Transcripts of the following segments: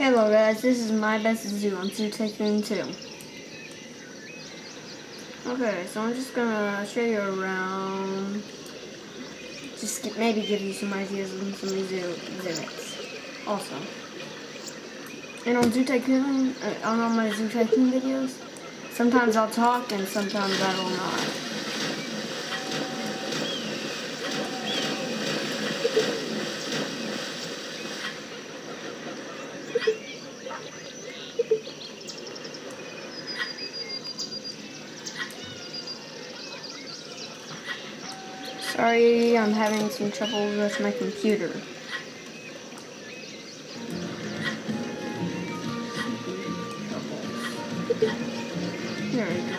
Hello guys, this is My Best Zoo on Zoo Tycoon 2. Okay, so I'm just gonna show you around, just maybe give you some ideas on some of these exhibits also. And on Zoo Tycoon, on all my Zoo Tycoon videos, sometimes I'll talk and sometimes I will not. Sorry, I'm having some trouble with my computer. There we go.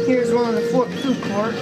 Here's one of the food courts.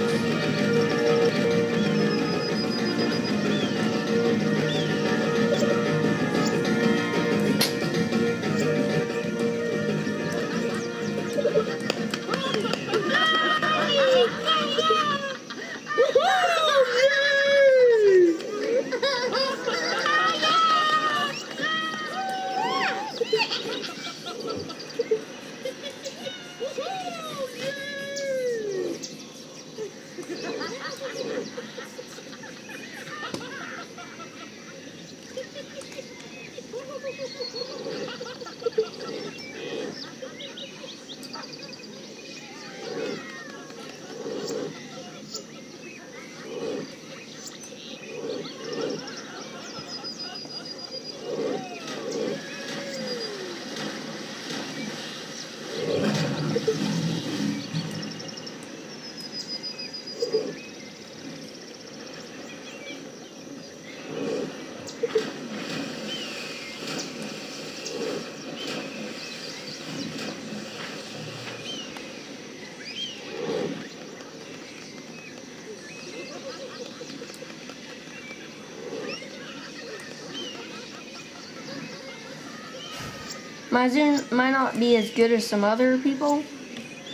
My Zoom might not be as good as some other people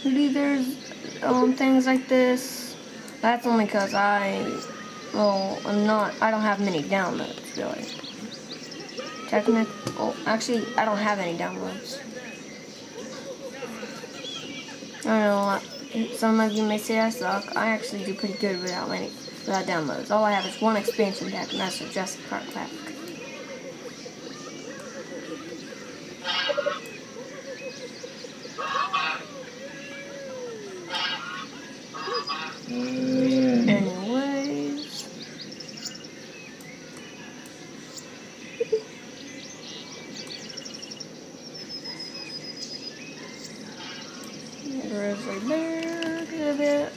who do their things like this. That's only because I don't have many downloads, really. Actually, I don't have any downloads. I don't know, some of you may say I suck. I actually do pretty good without downloads. All I have is one expansion pack, and that's the Jurassic Park pack. Anyways, there is a bear exhibit.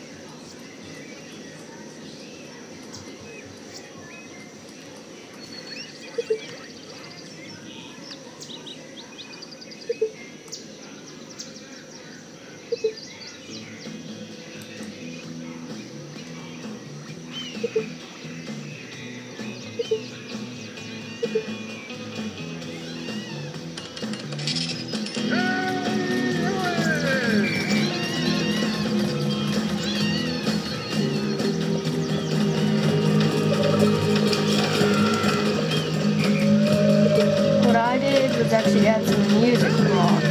What I did was actually add some music blocks.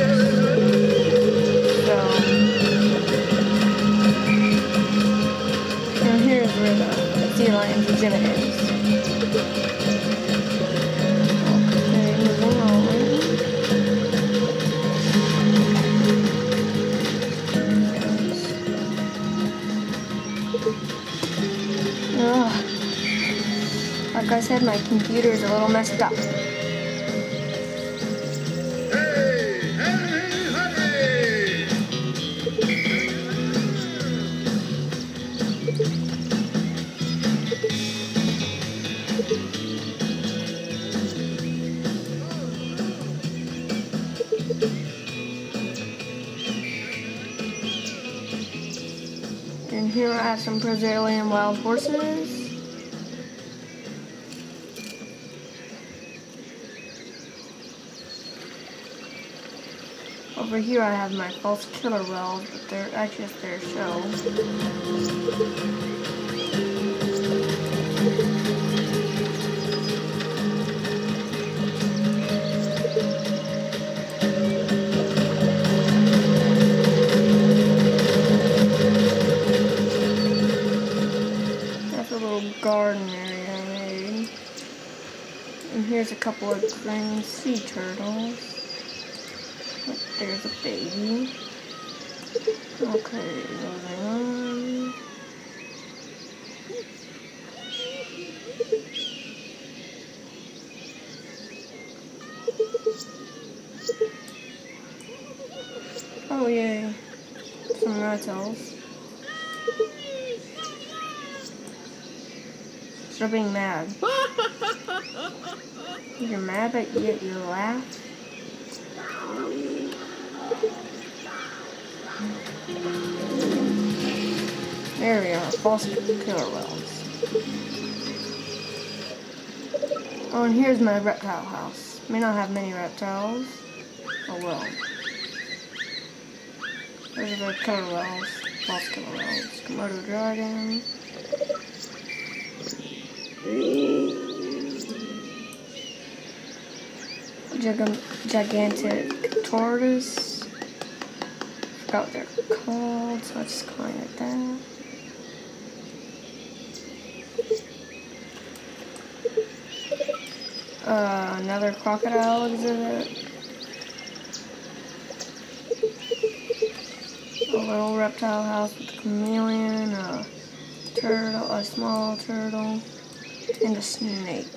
So, and here's where the sea lions exhibit is. Okay, moving on. Ugh. Like I said, my computer is a little messed up. Here I have some Brazilian wild horses. Over here I have my false killer whales, but they're actually just their show. That's a little garden area I made. And here's a couple of green sea turtles. There's a baby. Okay, moving on. Oh yay, some reptiles. Stop being mad. You're mad, but yet you laugh. There we are, false killer whales. Oh, and here's my reptile house. May not have many reptiles. Oh well. Those are the killer whales, false killer whales. Komodo dragon. Gigantic tortoise. Forgot what they're called, so I'll just call it that. Another crocodile exhibit. A little reptile house with a chameleon, a turtle, a small turtle, and a snake.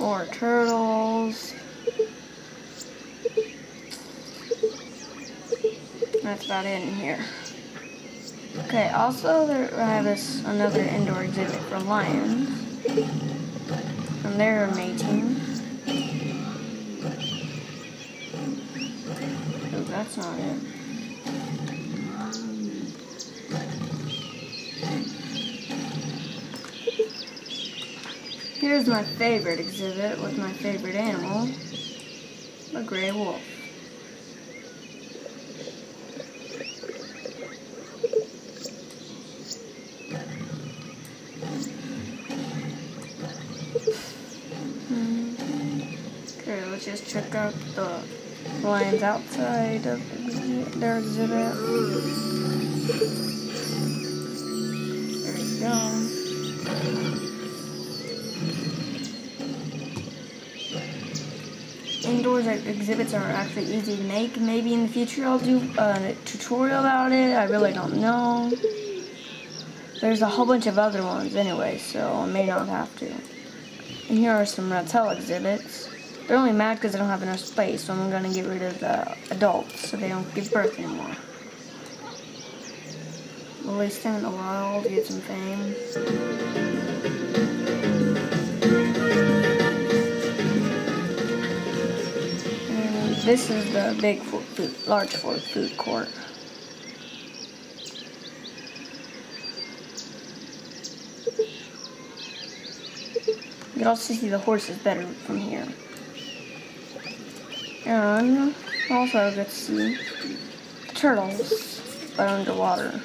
More turtles. That's about it in here. Okay, also I have another indoor exhibit for lions. And they're mating. Oh, that's not it. Here's my favorite exhibit with my favorite animal, a gray wolf. Okay, let's just check out the lions outside of their exhibit. There you go. Indoors exhibits are actually easy to make. Maybe in the future I'll do a tutorial about it. I really don't know. There's a whole bunch of other ones anyway, so I may not have to. And here are some reptile exhibits. They're only mad because they don't have enough space, so I'm going to get rid of the adults so they don't give birth anymore. Release them in the wild, get some fame. This is the big large food court. You can also see the horses better from here. And also get to see the turtles, but underwater.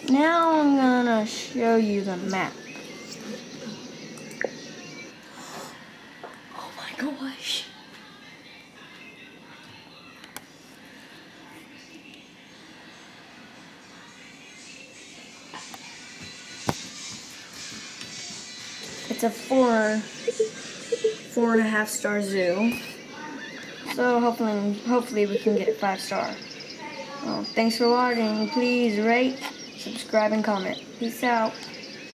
Now I'm gonna show you the map. Oh my gosh. It's a 4.5 star zoo. So hopefully we can get a 5-star. Well, thanks for watching. Please rate, subscribe, and comment. Peace out.